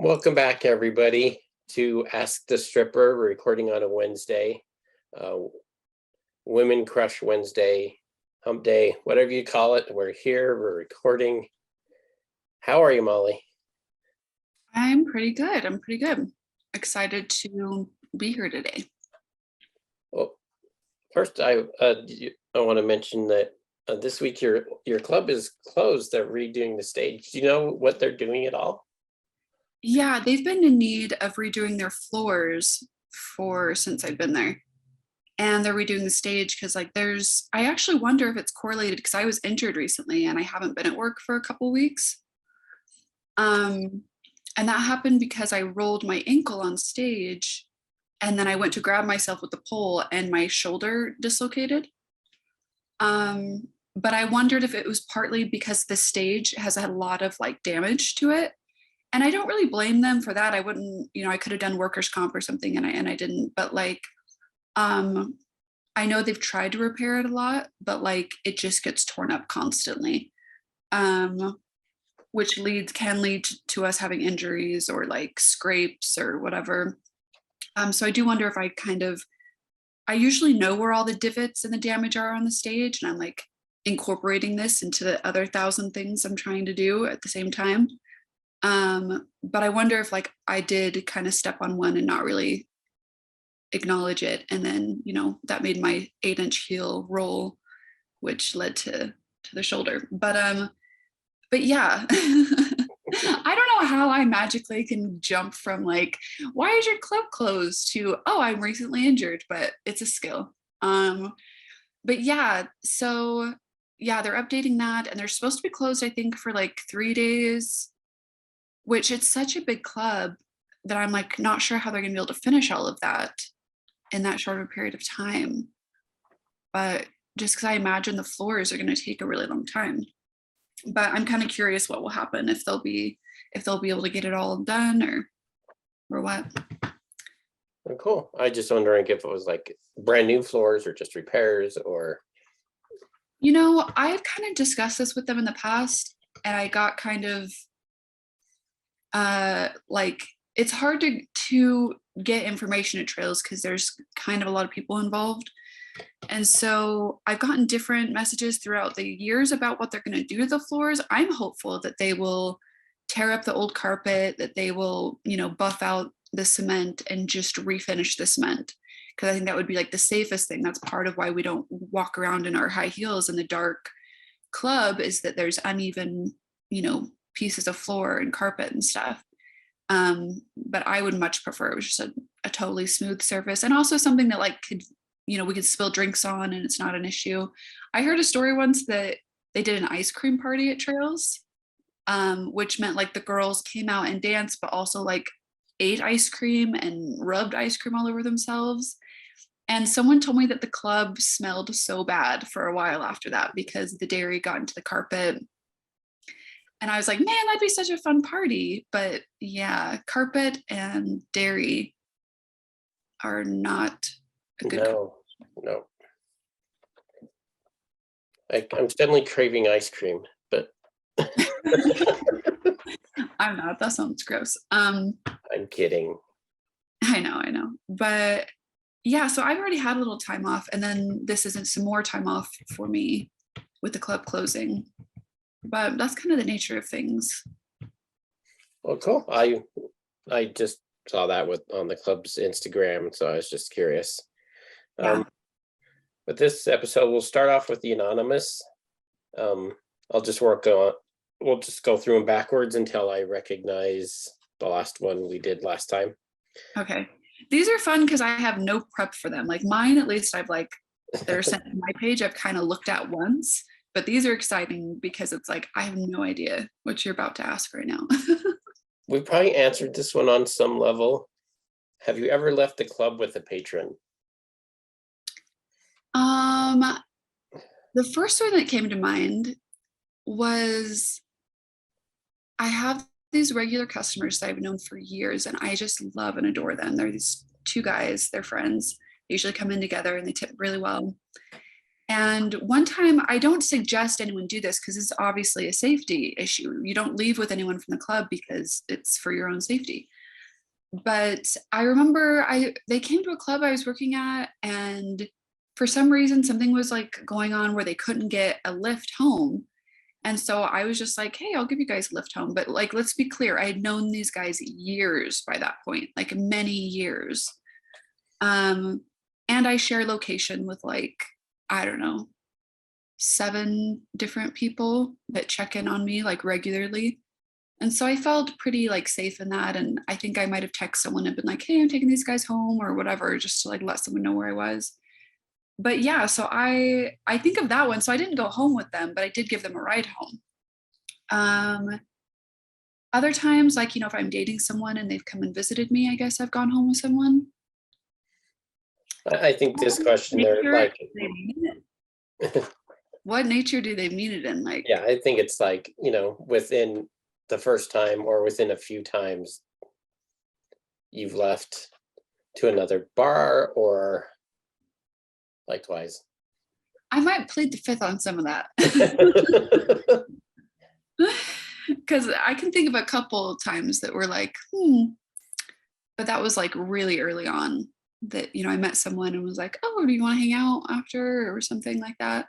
Welcome back, everybody, to Ask the Stripper. We're recording on a Wednesday, Women Crush Wednesday, Hump Day, whatever you call it. We're here, we're recording. How are you, Molly? I'm pretty good. Excited to be here today. Well, first, I want to mention that this week your club is closed. They're redoing the stage. Do you know what they're doing at all? Yeah, they've been in need of redoing their floors since I've been there. And they're redoing the stage because I actually wonder if it's correlated because I was injured recently and I haven't been at work for a couple weeks. And that happened because I rolled my ankle on stage and then I went to grab myself with the pole and my shoulder dislocated. But I wondered if it was partly because the stage has had a lot of damage to it. And I don't really blame them for that. I wouldn't, I could have done workers' comp or something and I didn't, but I know they've tried to repair it a lot, but it just gets torn up constantly. Which can lead to us having injuries or scrapes or whatever. So I do wonder if I usually know where all the divots and the damage are on the stage, and I'm incorporating this into the other 1,000 things I'm trying to do at the same time. But I wonder if I did kind of step on one and not really acknowledge it. And then, that made my 8-inch heel roll, which led to the shoulder. But yeah, I don't know how I magically can jump from why is your club closed to, oh, I'm recently injured, but it's a skill. But yeah, so yeah, they're updating that and they're supposed to be closed, I think, for 3 days, which it's such a big club that I'm not sure how they're gonna be able to finish all of that in that short of a period of time. But just because I imagine the floors are gonna take a really long time. But I'm kind of curious what will happen if they'll be able to get it all done or what. Oh, cool. I just wondering if it was brand new floors or just repairs or. I've kind of discussed this with them in the past and I got kind of it's hard to get information at trails because there's kind of a lot of people involved. And so I've gotten different messages throughout the years about what they're going to do to the floors. I'm hopeful that they will tear up the old carpet, that they will, buff out the cement and just refinish the cement. Because I think that would be the safest thing. That's part of why we don't walk around in our high heels in the dark club, is that there's uneven, pieces of floor and carpet and stuff. But I would much prefer it was just a totally smooth surface, and also something that could, we could spill drinks on and it's not an issue. I heard a story once that they did an ice cream party at trails, which meant the girls came out and danced, but also ate ice cream and rubbed ice cream all over themselves. And someone told me that the club smelled so bad for a while after that because the dairy got into the carpet. And I was like, man, that'd be such a fun party. But yeah, carpet and dairy are not a good. No. I'm definitely craving ice cream, but. I'm not. That sounds gross. I'm kidding. I know. But yeah, so I've already had a little time off, and then this isn't some more time off for me with the club closing. But that's kind of the nature of things. Well, cool. I just saw that on the club's Instagram, so I was just curious. Yeah. But this episode, we'll start off with the anonymous. I'll just we'll just go through them backwards until I recognize the last one we did last time. Okay. These are fun because I have no prep for them. Mine, at least I've they're sent to my page. I've kind of looked at once, but these are exciting because it's I have no idea what you're about to ask right now. We probably answered this one on some level. Have you ever left the club with a patron? The first one that came to mind was I have these regular customers that I've known for years and I just love and adore them. They're these two guys, they're friends. They usually come in together and they tip really well. And one time, I don't suggest anyone do this because it's obviously a safety issue. You don't leave with anyone from the club because it's for your own safety. But I remember they came to a club I was working at, and for some reason something was like going on where they couldn't get a lift home. And so I was just like, hey, I'll give you guys a lift home. But like, let's be clear, I had known these guys years by that point, like many years. And I share location with like, I don't know, 7 different people that check in on me like regularly. And so I felt pretty like safe in that. And I think I might have texted someone and been like, hey, I'm taking these guys home or whatever, just to like let someone know where I was. But yeah, so I think of that one. So I didn't go home with them, but I did give them a ride home. Other times, like, if I'm dating someone and they've come and visited me, I guess I've gone home with someone. I think this question, they're Nature, like, they mean it. What nature do they mean it in? Like, yeah, I think it's like, within the first time or within a few times you've left to another bar or likewise. I might plead the fifth on some of that. Because I can think of a couple of times that were like, but that was like really early on that, I met someone and was like, oh, do you want to hang out after or something like that?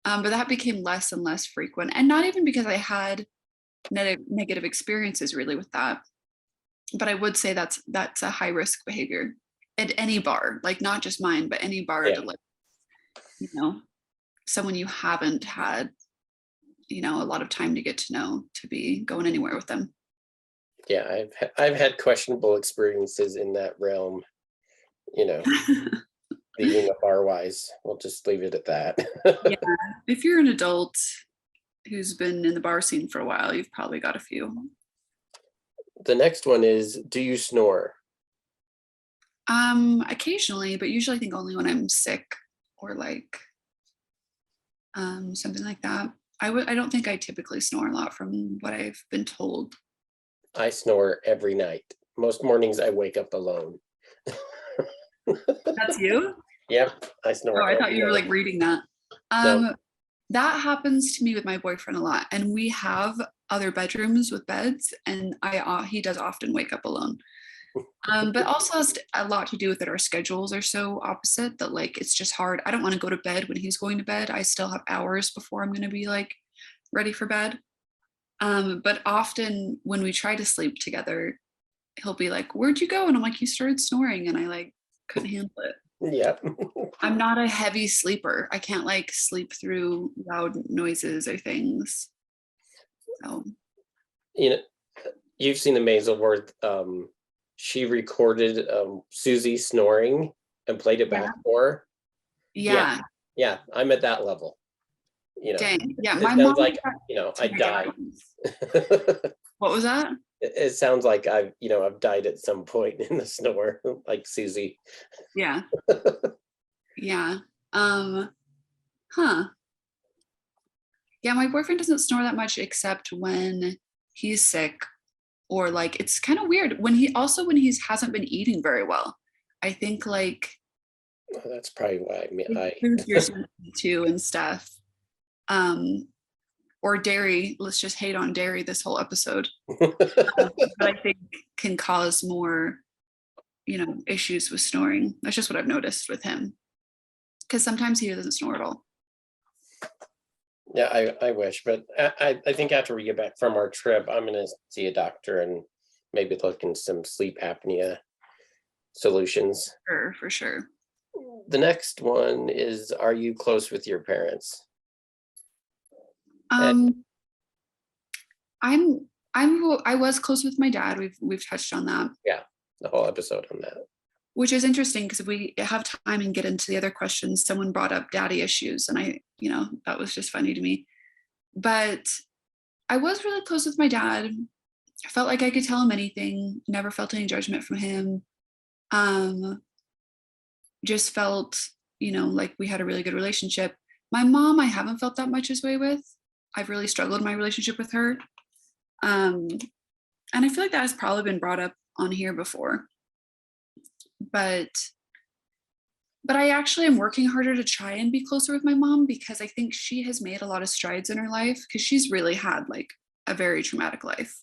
But that became less and less frequent. And not even because I had negative experiences really with that. But I would say that's a high risk behavior at any bar, like not just mine, but any bar Yeah. to like, someone you haven't had, a lot of time to get to know, to be going anywhere with them. Yeah, I've had questionable experiences in that realm, leaving a bar wise. We'll just leave it at that. Yeah, if you're an adult who's been in the bar scene for a while, you've probably got a few. The next one is, do you snore? Occasionally, but usually I think only when I'm sick or like something like that. I don't think I typically snore a lot from what I've been told. I snore every night. Most mornings I wake up alone. That's you? Yep, I snore. Oh, I thought you were night. like reading that. No. That happens to me with my boyfriend a lot, and we have other bedrooms with beds, and he does often wake up alone. But also has a lot to do with that our schedules are so opposite that like it's just hard. I don't want to go to bed when he's going to bed. I still have hours before I'm going to be like ready for bed. But often when we try to sleep together, he'll be like, "Where'd you go?" And I'm like, "You started snoring," and I like couldn't handle it. Yep. I'm not a heavy sleeper. I can't like sleep through loud noises or things. So You've seen the Maisel where she recorded Susie snoring and played it back for her. Yeah. Yeah, I'm at that level. Dang. Yeah. It My sounds mom. like I died. What was that? It sounds like I've died at some point in the snore, like Susie. Yeah. Yeah. Huh. Yeah, my boyfriend doesn't snore that much except when he's sick, or like it's kind of weird when he hasn't been eating very well. I think like That's probably why food you're sensitive to and stuff. Or dairy. Let's just hate on dairy this whole episode. But I think can cause more, issues with snoring. That's just what I've noticed with him. Because sometimes he doesn't snore at all. Yeah, I wish, but I think after we get back from our trip, I'm gonna see a doctor and maybe look into some sleep apnea solutions. For sure. The next one is, are you close with your parents? I was close with my dad. We've touched on that. Yeah, the whole episode on that. Which is interesting because if we have time and get into the other questions, someone brought up daddy issues, and that was just funny to me. But I was really close with my dad. I felt like I could tell him anything. Never felt any judgment from him. Just felt, like we had a really good relationship. My mom, I haven't felt that much this way with. I've really struggled in my relationship with her. And I feel like that has probably been brought up on here before. But but I actually am working harder to try and be closer with my mom because I think she has made a lot of strides in her life because she's really had like a very traumatic life.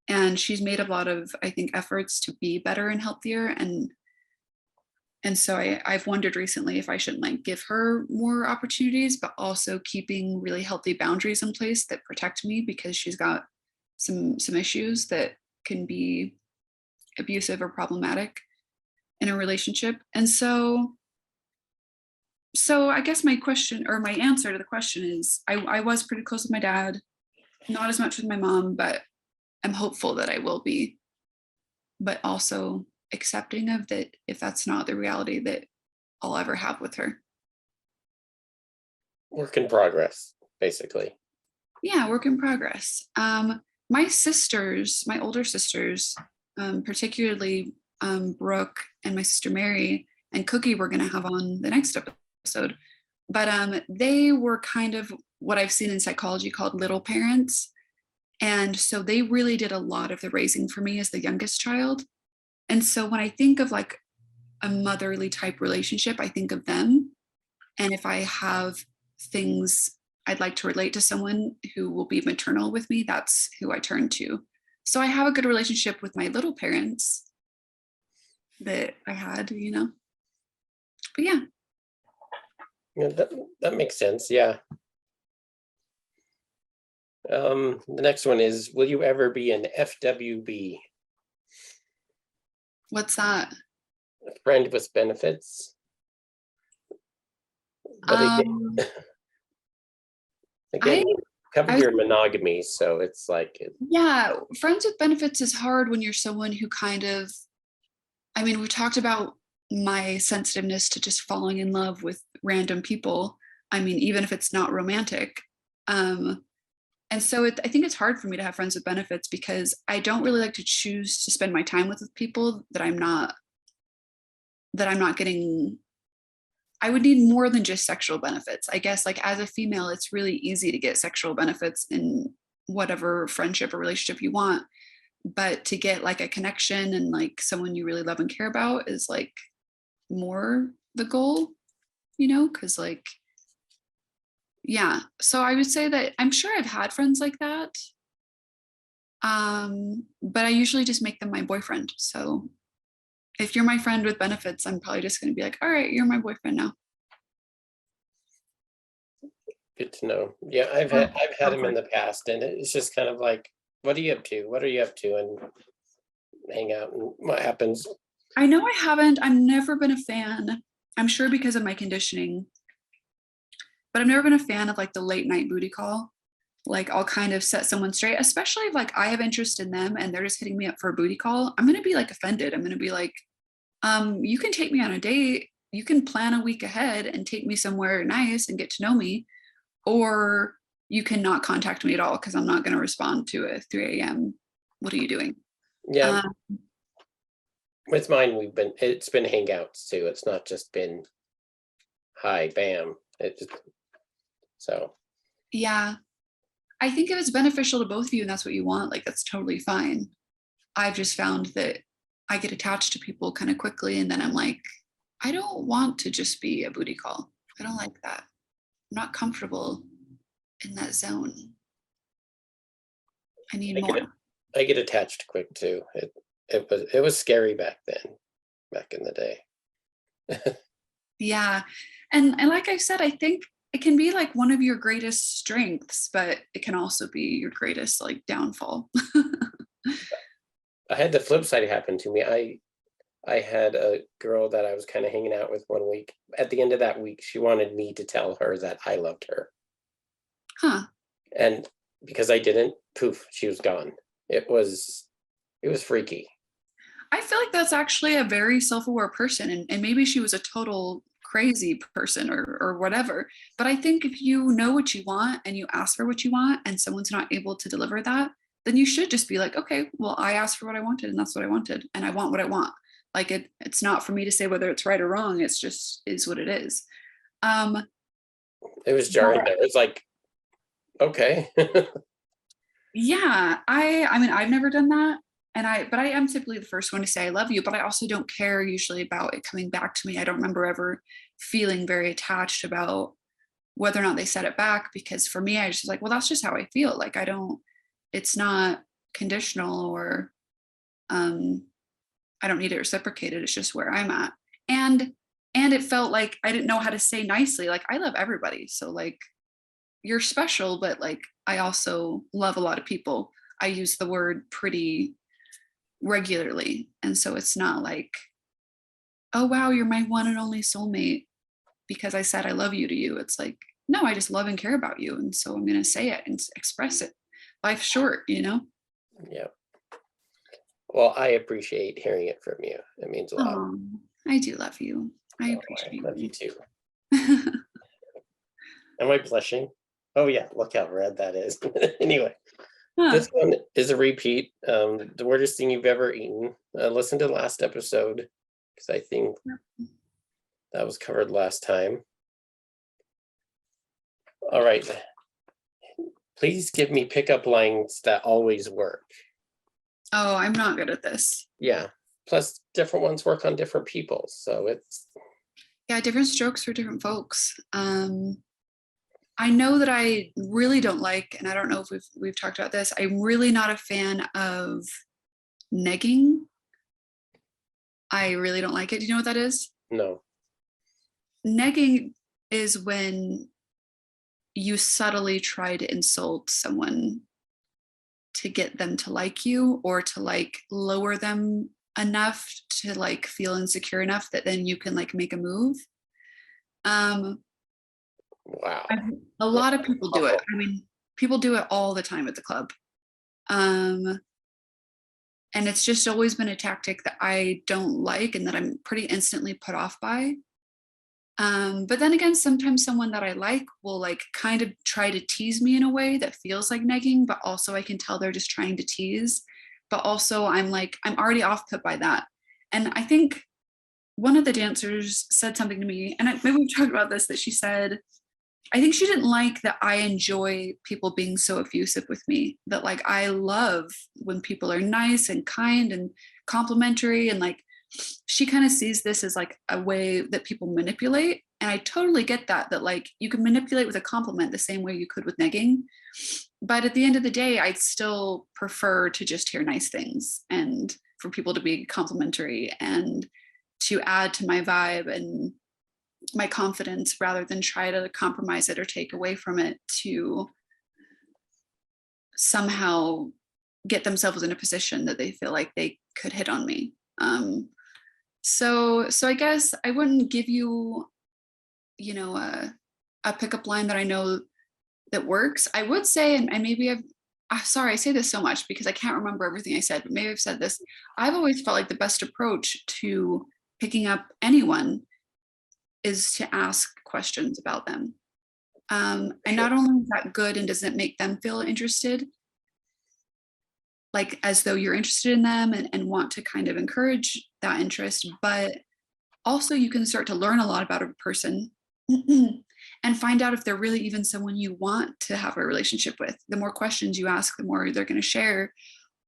And she's made a lot of, I think, efforts to be better and healthier. And so I've wondered recently if I shouldn't like give her more opportunities, but also keeping really healthy boundaries in place that protect me because she's got some issues that can be abusive or problematic in a relationship. And so I guess my question or my answer to the question is I was pretty close with my dad, not as much with my mom, but I'm hopeful that I will be, but also accepting of that if that's not the reality that I'll ever have with her. Work in progress, basically. Yeah, work in progress. My sisters, my older sisters, particularly Brooke and my sister Mary and Cookie, we're going to have on the next episode. But they were kind of what I've seen in psychology called little parents. And so they really did a lot of the raising for me as the youngest child. And so when I think of like a motherly type relationship, I think of them. And if I have things I'd like to relate to someone who will be maternal with me, that's who I turn to. So I have a good relationship with my little parents that I had, you know. But yeah. Yeah, that makes sense. Yeah. The next one is, will you ever be an FWB? What's that? A friend with benefits. But Um, again, you covered I was, your monogamy, so it's like yeah, friends with benefits is hard when you're someone who kind of, I mean, we talked about my sensitiveness to just falling in love with random people. I mean, even if it's not romantic. Um, and so I think it's hard for me to have friends with benefits because I don't really like to choose to spend my time with people that I'm not getting. I would need more than just sexual benefits. I guess like as a female, it's really easy to get sexual benefits in whatever friendship or relationship you want. But to get like a connection and like someone you really love and care about is like more the goal, you know, because like, yeah. So I would say that I'm sure I've had friends like that. But I usually just make them my boyfriend. So if you're my friend with benefits, I'm probably just going to be like, all right, you're my boyfriend now. good to know. Yeah, I've had him in the past, and it's just kind of like, what are you up to? What are you up to? And hang out, and what happens? I know I haven't. I've never been a fan. I'm sure because of my conditioning, but I've never been a fan of like the late night booty call. Like I'll kind of set someone straight, especially if like I have interest in them and they're just hitting me up for a booty call. I'm gonna be like offended. I'm gonna be like, you can take me on a date. You can plan a week ahead and take me somewhere nice and get to know me, or you can not contact me at all because I'm not going to respond to a 3 a.m. What are you doing? Yeah, Um, with mine, it's been hangouts too. It's not just been hi, bam. It just so yeah, I think if it's beneficial to both of you and that's what you want, like that's totally fine. I've just found that I get attached to people kind of quickly and then I'm like, I don't want to just be a booty call. I don't like that. I'm not comfortable in that zone. I need I more. I get attached quick too. It was scary back then, back in the day. Yeah. And like I said, I think it can be like one of your greatest strengths, but it can also be your greatest like downfall. I had the flip side happen to me. I had a girl that I was kind of hanging out with one week. At the end of that week, she wanted me to tell her that I loved her. Huh. And because I didn't, poof, she was gone. It was freaky. I feel like that's actually a very self-aware person and maybe she was a total crazy person or whatever. But I think if you know what you want and you ask for what you want and someone's not able to deliver that, then you should just be like, okay, well, I asked for what I wanted and that's what I wanted and I want what I want. Like it's not for me to say whether it's right or wrong. It's just is what it is. Um, It was jarring. It was like, okay. yeah, I mean I've never done that. but I am typically the first one to say I love you, but I also don't care usually about it coming back to me. I don't remember ever feeling very attached about whether or not they said it back, because for me, I just was like, well, that's just how I feel. Like it's not conditional, or I don't need it reciprocated. It's just where I'm at. And it felt like I didn't know how to say nicely, like, I love everybody. So like, you're special, but like, I also love a lot of people. I use the word pretty regularly. And so it's not like, oh, wow, you're my one and only soulmate because I said I love you to you. It's like, no, I just love and care about you. And so I'm going to say it and express it. Life's short, you know? Yeah. Well, I appreciate hearing it from you. It means a lot. Oh, I do love you. I Oh, appreciate I love you you. too. Am I blushing? Oh yeah, look how red that is. Anyway, Huh. this one is a repeat. The weirdest thing you've ever eaten. Listen to the last episode, because I think that was covered last time. All right. Please give me pickup lines that always work. Oh, I'm not good at this. Yeah. Plus, different ones work on different people. So it's. Yeah, different strokes for different folks. I know that I really don't like, and I don't know if we've talked about this. I'm really not a fan of negging. I really don't like it. Do you know what that is? No. Negging is when you subtly try to insult someone to get them to like you, or to like lower them enough to like feel insecure enough that then you can like make a move. Wow. A lot of people do it. Awful. I mean, people do it all the time at the club. And it's just always been a tactic that I don't like and that I'm pretty instantly put off by. But then again, sometimes someone that I like will like kind of try to tease me in a way that feels like negging, but also I can tell they're just trying to tease. But also I'm like, I'm already off put by that. And I think one of the dancers said something to me, and maybe we've talked about this, that she said, I think she didn't like that I enjoy people being so effusive with me, that like I love when people are nice and kind and complimentary, and like she kind of sees this as like a way that people manipulate. And I totally get that like you can manipulate with a compliment the same way you could with negging. But at the end of the day, I'd still prefer to just hear nice things and for people to be complimentary and to add to my vibe and my confidence, rather than try to compromise it or take away from it to somehow get themselves in a position that they feel like they could hit on me. So I guess I wouldn't give you, you know, a pickup line that I know that works. I would say, and maybe sorry, I say this so much because I can't remember everything I said, but maybe I've said this. I've always felt like the best approach to picking up anyone is to ask questions about them. And not only is that good and doesn't make them feel interested, like as though you're interested in them and want to kind of encourage that interest, but also you can start to learn a lot about a person and find out if they're really even someone you want to have a relationship with. The more questions you ask, the more they're going to share,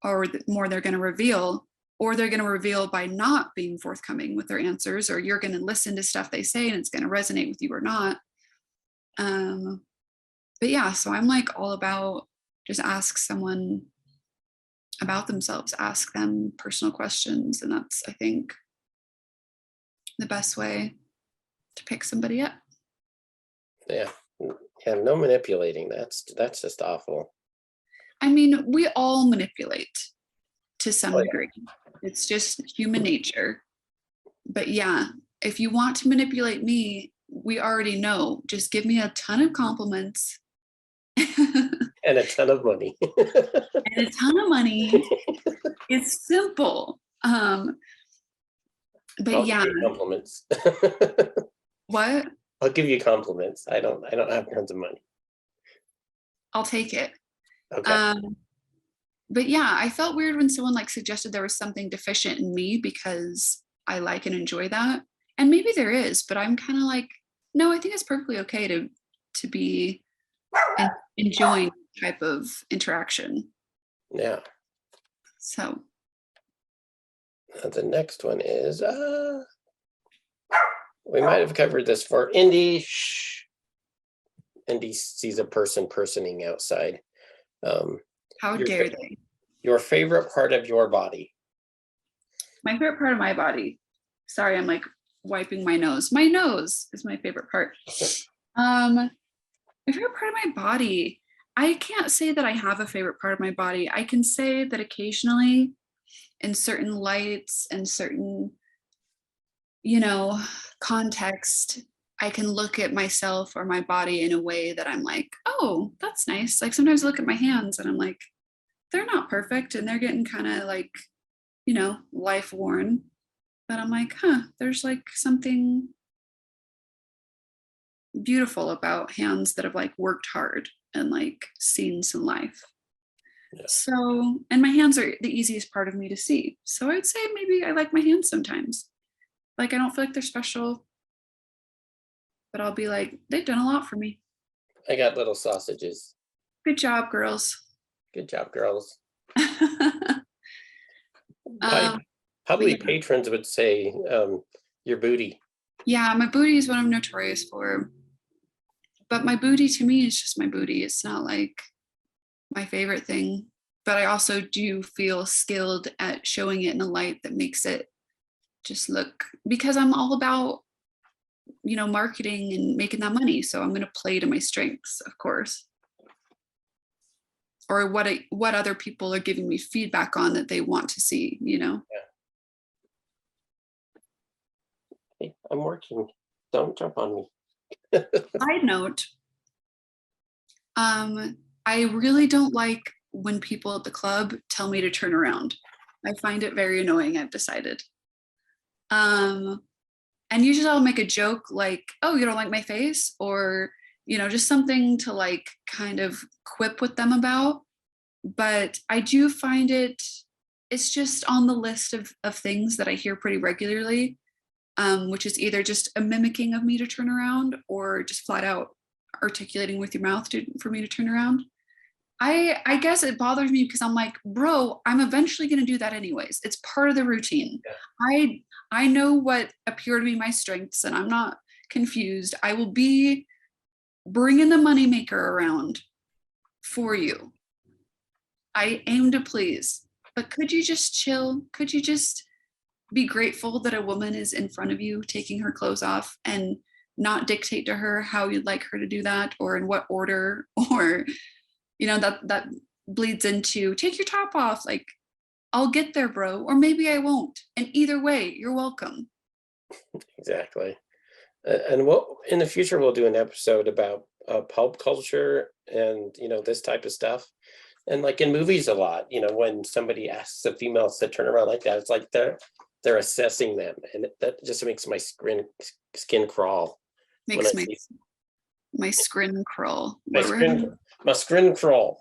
or the more they're going to reveal, or they're going to reveal by not being forthcoming with their answers, or you're going to listen to stuff they say and it's going to resonate with you or not. But yeah, so I'm like all about just ask someone about themselves, ask them personal questions. And that's, I think, the best way to pick somebody up. Yeah. Yeah, no manipulating. That's just awful. I mean, we all manipulate to some Oh, yeah. degree. It's just human nature. But yeah, if you want to manipulate me, we already know. Just give me a ton of compliments And a ton of money. and a ton of money. It's simple. But I'll yeah, give you compliments. what? I'll give you compliments. I don't have tons of money. I'll take it. Okay. But yeah, I felt weird when someone like suggested there was something deficient in me because I like and enjoy that. And maybe there is, but I'm kind of like, no, I think it's perfectly okay to be enjoying type of interaction. Yeah. So The next one is, we might have covered this for Indy. Shh. Indy sees a personing outside. How Your dare they? Your favorite part of your body. My favorite part of my body. Sorry, I'm like wiping my nose. My nose is my favorite part. My favorite part of my body. I can't say that I have a favorite part of my body. I can say that occasionally in certain lights and certain, context, I can look at myself or my body in a way that I'm like, oh, that's nice. Like sometimes I look at my hands and I'm like, they're not perfect and they're getting kind of like, life worn. But I'm like, there's like something beautiful about hands that have like worked hard and like seen some life. Yeah. So, and my hands are the easiest part of me to see. So I'd say maybe I like my hands sometimes. Like I don't feel like they're special, but I'll be like, they've done a lot for me. I got little sausages. Good job, girls. Good job, girls. Um, Probably yeah. patrons would say your booty. Yeah, my booty is what I'm notorious for. But my booty to me is just my booty. It's not like my favorite thing. But I also do feel skilled at showing it in a light that makes it just look, because I'm all about, marketing and making that money. So I'm going to play to my strengths, of course. Or what other people are giving me feedback on that they want to see, Yeah. Hey, I'm working. Don't jump on me. Side note, I really don't like when people at the club tell me to turn around. I find it very annoying, I've decided. And usually I'll make a joke like, oh, you don't like my face? Or, just something to like kind of quip with them about. But I do find it's just on the list of things that I hear pretty regularly, which is either just a mimicking of me to turn around or just flat out articulating with your mouth for me to turn around. I guess it bothers me because I'm like, bro, I'm eventually going to do that anyways. It's part of the routine. Yeah. I know what appear to be my strengths and I'm not confused. I will be bringing the moneymaker around for you. I aim to please, but could you just chill? Could you just be grateful that a woman is in front of you taking her clothes off and not dictate to her how you'd like her to do that or in what order, or that bleeds into take your top off. Like, I'll get there, bro, or maybe I won't. And either way, you're welcome. Exactly. And in the future we'll do an episode about pulp culture and this type of stuff. And like in movies a lot, when somebody asks a female to turn around like that, it's like they're assessing them, and that just makes my skin crawl. Makes my skin crawl. My skin crawl.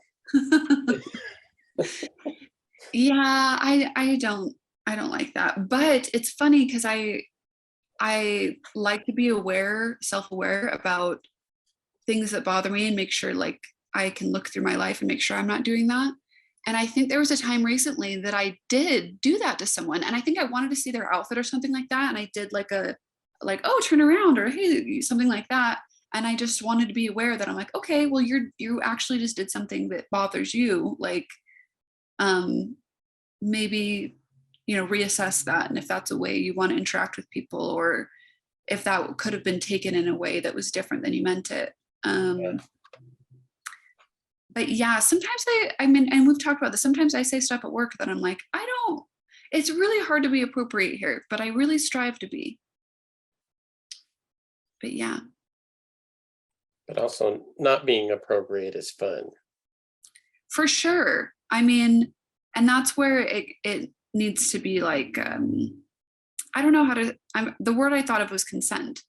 Yeah, I don't like that. But it's funny because I like to be self-aware about things that bother me and make sure like I can look through my life and make sure I'm not doing that. And I think there was a time recently that I did do that to someone, and I think I wanted to see their outfit or something like that, and I did like oh, turn around, or hey, something like that. And I just wanted to be aware that I'm like, okay, well, you actually just did something that bothers you, like maybe reassess that, and if that's a way you want to interact with people, or if that could have been taken in a way that was different than you meant it. But yeah, sometimes I mean, and we've talked about this, sometimes I say stuff at work that I'm like, it's really hard to be appropriate here, but I really strive to be. But yeah. But also not being appropriate is fun. For sure. I mean, and that's where it needs to be like, I don't know how to, the word I thought of was consent.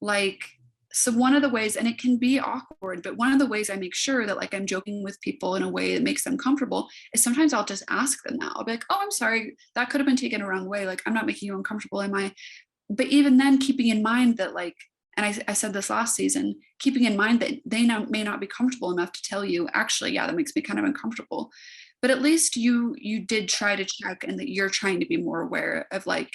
Like, so one of the ways, and it can be awkward, but one of the ways I make sure that like I'm joking with people in a way that makes them comfortable is sometimes I'll just ask them that. I'll be like, oh, I'm sorry, that could have been taken a wrong way. Like, I'm not making you uncomfortable, am I? But even then, keeping in mind that like, and I said this last season, keeping in mind that they may not be comfortable enough to tell you, actually, yeah, that makes me kind of uncomfortable. but at least you did try to check, and that you're trying to be more aware of like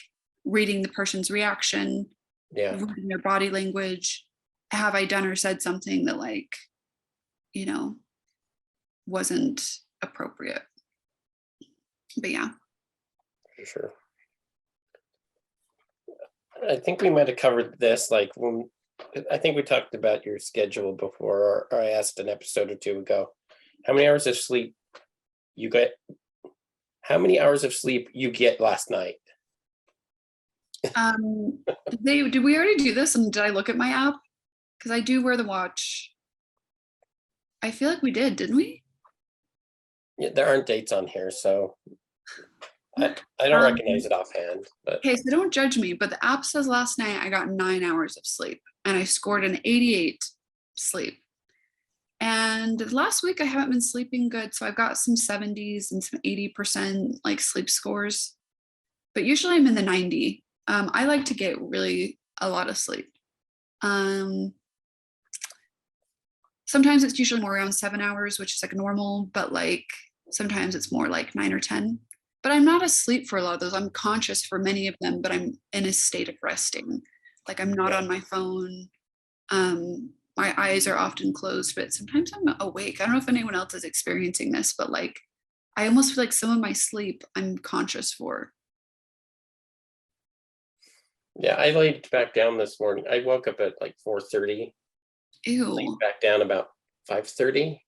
reading the person's reaction, Yeah, reading their body language. Have I done or said something that like, you know, wasn't appropriate? But yeah. for sure. I think we might have covered this, like when I think we talked about your schedule before, or I asked an episode or two ago, how many hours of sleep you get, how many hours of sleep you get last night? Did we already do this, and did I look at my app? Because I do wear the watch. I feel like we did, didn't we? Yeah, there aren't dates on here, so I don't recognize it offhand, but Okay, so don't judge me, but the app says last night I got 9 hours of sleep, and I scored an 88 sleep. And last week I haven't been sleeping good, so I've got some 70s and some 80% like sleep scores, but usually I'm in the 90. I like to get really a lot of sleep. Sometimes it's usually more around 7 hours, which is like normal, but like sometimes it's more like 9 or 10. But I'm not asleep for a lot of those. I'm conscious for many of them, but I'm in a state of resting. Like I'm not yeah. on my phone. My eyes are often closed, but sometimes I'm awake. I don't know if anyone else is experiencing this, but like I almost feel like some of my sleep I'm conscious for. Yeah, I laid back down this morning. I woke up at like 4:30, laid Ew. back down about 5:30,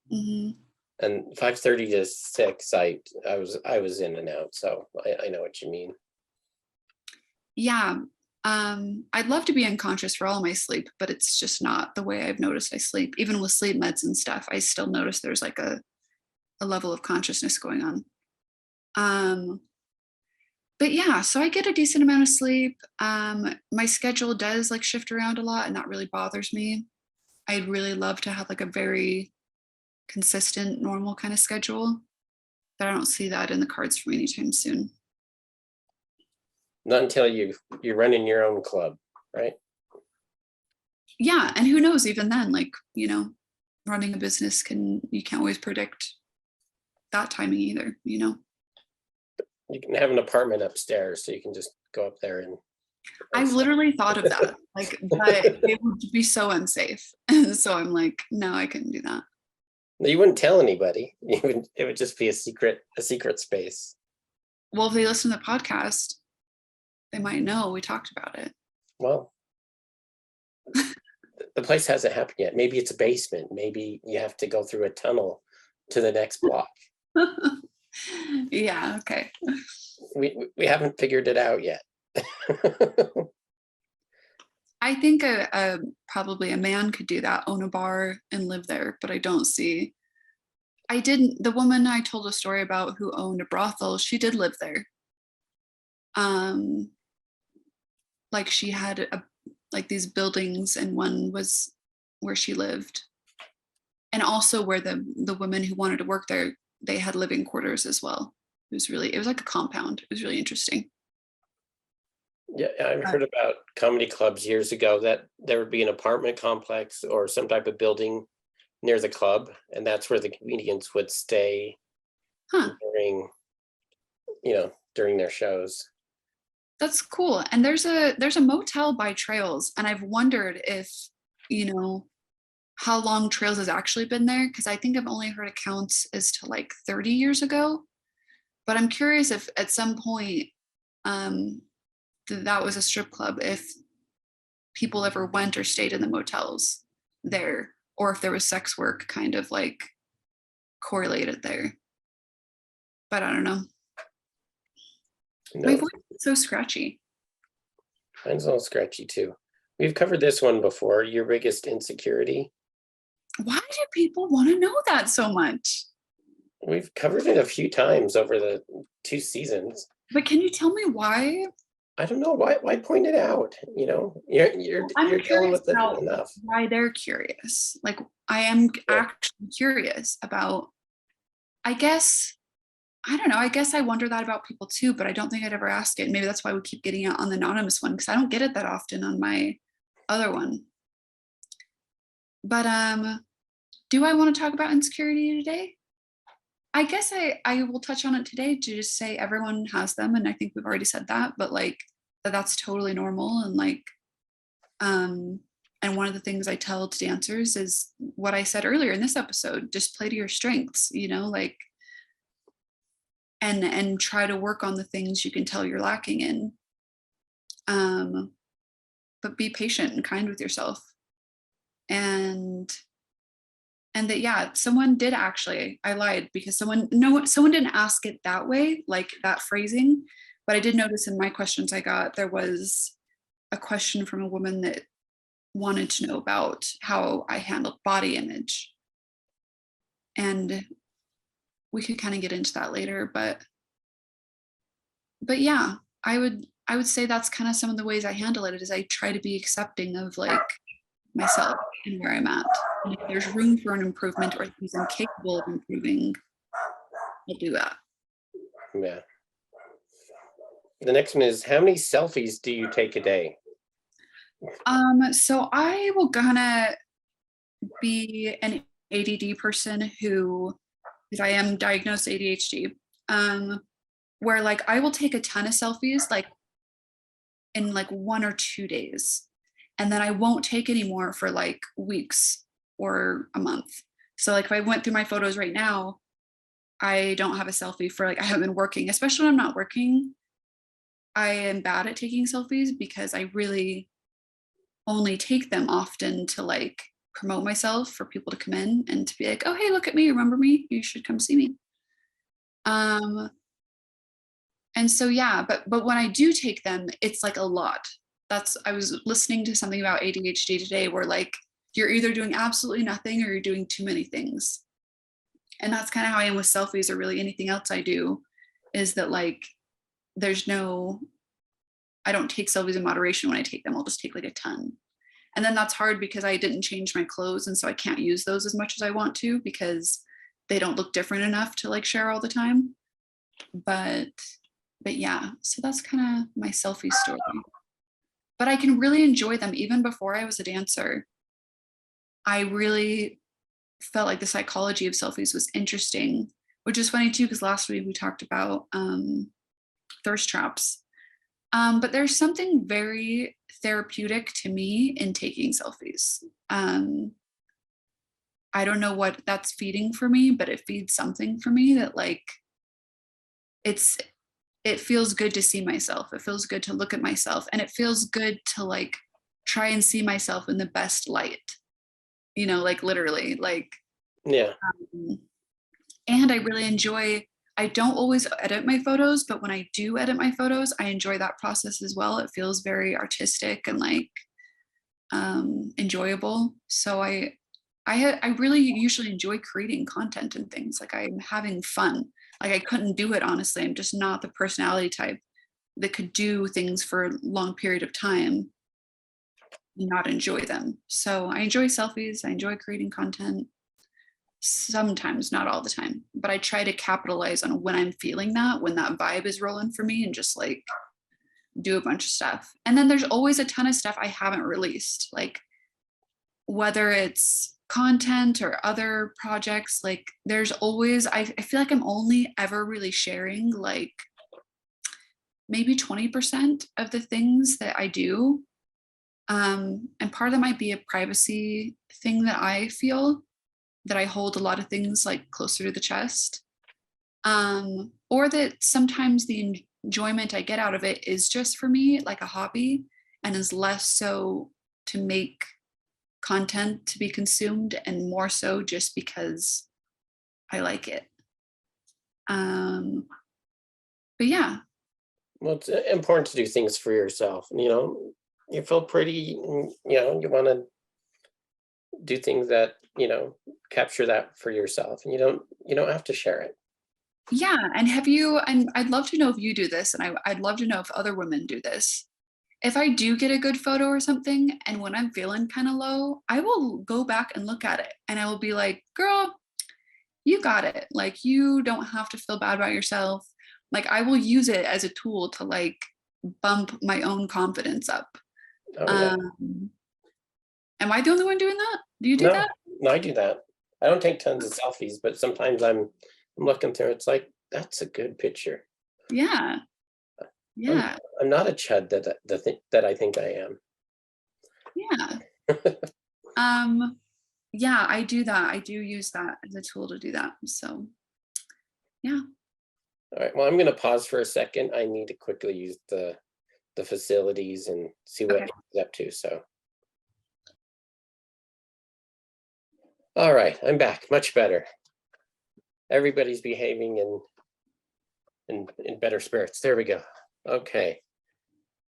Hmm. and 5:30 to 6, I was in and out, so I know what you mean. Yeah. I'd love to be unconscious for all my sleep, but it's just not the way I've noticed I sleep. Even with sleep meds and stuff, I still notice there's like a level of consciousness going on. Um, but yeah, so I get a decent amount of sleep. My schedule does like shift around a lot, and that really bothers me. I'd really love to have like a very consistent, normal kind of schedule, but I don't see that in the cards for me anytime soon. Not until you're running your own club, right? Yeah, and who knows, even then, like, running a business you can't always predict that timing either, You can have an apartment upstairs, so you can just go up there and I've literally thought of that, like, but it would be so unsafe. So I'm like, no, I couldn't do that. you wouldn't tell anybody. It would just be a secret space. Well, if they listen to the podcast, they might know we talked about it. Well, the place hasn't happened yet. Maybe it's a basement. Maybe you have to go through a tunnel to the next block. Yeah, okay. We haven't figured it out yet. I think probably a man could do that, own a bar and live there, but I don't see. The woman I told a story about who owned a brothel, she did live there. Like she had like these buildings, and one was where she lived, and also where the women who wanted to work there, they had living quarters as well. It was like a compound. It was really interesting. Yeah, I've heard about comedy clubs years ago that there would be an apartment complex or some type of building near the club, and that's where the comedians would stay Huh. during their shows. That's cool. And there's a motel by Trails, and I've wondered if, how long Trails has actually been there, because I think I've only heard accounts as to like 30 years ago. But I'm curious if at some point that was a strip club, if people ever went or stayed in the motels there, or if there was sex work kind of like correlated there. But I don't know. No, My voice is so scratchy. mine's a little scratchy too. We've covered this one before. Your biggest insecurity. Why do people want to know that so much? We've covered it a few times over the 2 seasons. But can you tell me why? I don't know why point it out. You're I'm dealing curious with it about enough. why they're curious. Like I am Yeah. actually curious about, I guess, I don't know. I guess I wonder that about people too, but I don't think I'd ever ask it. Maybe that's why we keep getting it on the anonymous one, because I don't get it that often on my other one. But do I want to talk about insecurity today? I guess I will touch on it today to just say everyone has them, and I think we've already said that, but like that's totally normal. And like and one of the things I tell to dancers is what I said earlier in this episode, just play to your strengths, you know, like and try to work on the things you can tell you're lacking in. But be patient and kind with yourself. And that, yeah, someone did actually, I lied because someone didn't ask it that way, like that phrasing, but I did notice in my questions I got, there was a question from a woman that wanted to know about how I handled body image. And we could kind of get into that later, but yeah, I would say that's kind of some of the ways I handle it, is I try to be accepting of like myself and where I'm at. And if there's room for an improvement or things I'm capable of improving, I'll do that. Yeah. The next one is, how many selfies do you take a day? So I will gonna be an ADD person who, because I am diagnosed ADHD, where like I will take a ton of selfies like in like 1 or 2 days, and then I won't take any more for like weeks or a month. So like if I went through my photos right now, I don't have a selfie for like, I haven't been working, especially when I'm not working. I am bad at taking selfies because I really only take them often to like promote myself, for people to come in and to be like, oh, hey, look at me, remember me? You should come see me. And so, yeah, but when I do take them, it's like a lot. I was listening to something about ADHD today where like, you're either doing absolutely nothing or you're doing too many things. And that's kind of how I am with selfies, or really anything else I do, is that like, I don't take selfies in moderation. When I take them, I'll just take like a ton. And then that's hard because I didn't change my clothes. And so I can't use those as much as I want to, because they don't look different enough to like share all the time. But yeah, so that's kind of my selfie story. But I can really enjoy them. Even before I was a dancer, I really felt like the psychology of selfies was interesting, which is funny too, because last week we talked about thirst traps. But there's something very therapeutic to me in taking selfies. I don't know what that's feeding for me, but it feeds something for me that like, it feels good to see myself. It feels good to look at myself, and it feels good to like try and see myself in the best light, you know, like literally, like, Yeah. And I really enjoy, I don't always edit my photos, but when I do edit my photos, I enjoy that process as well. It feels very artistic and like enjoyable. So I really usually enjoy creating content and things. Like I'm having fun. Like I couldn't do it, honestly. I'm just not the personality type that could do things for a long period of time and not enjoy them. So I enjoy selfies. I enjoy creating content. Sometimes, not all the time, but I try to capitalize on when I'm feeling that, when that vibe is rolling for me, and just like do a bunch of stuff. And then there's always a ton of stuff I haven't released, like whether it's content or other projects. Like there's always, I feel like I'm only ever really sharing like maybe 20% of the things that I do. And part of that might be a privacy thing that I feel, that I hold a lot of things like closer to the chest. Or that sometimes the enjoyment I get out of it is just for me, like a hobby, and is less so to make content to be consumed, and more so just because I like it. But yeah. Well, it's important to do things for yourself. You know, you feel pretty, you know, you want to do things that, you know, capture that for yourself, and you don't have to share it. Yeah. And have you, and I'd love to know if you do this, and I'd love to know if other women do this. If I do get a good photo or something, and when I'm feeling kind of low, I will go back and look at it, and I will be like, girl, you got it. Like, you don't have to feel bad about yourself. Like, I will use it as a tool to like bump my own confidence up. Oh yeah. Am I the only one doing that? Do you do No, that? no, I do that. I don't take tons of selfies, but sometimes I'm I'm looking through, it's like, that's a good picture. Yeah. I'm Yeah. I'm not a chud that I think I am. Yeah. Yeah, I do that. I do use that as a tool to do that. So yeah. All right, well, I'm gonna pause for a second. I need to quickly use the facilities and see what Okay. he's up to, so. All right, I'm back, much better. Everybody's behaving in better spirits. There we go. Okay.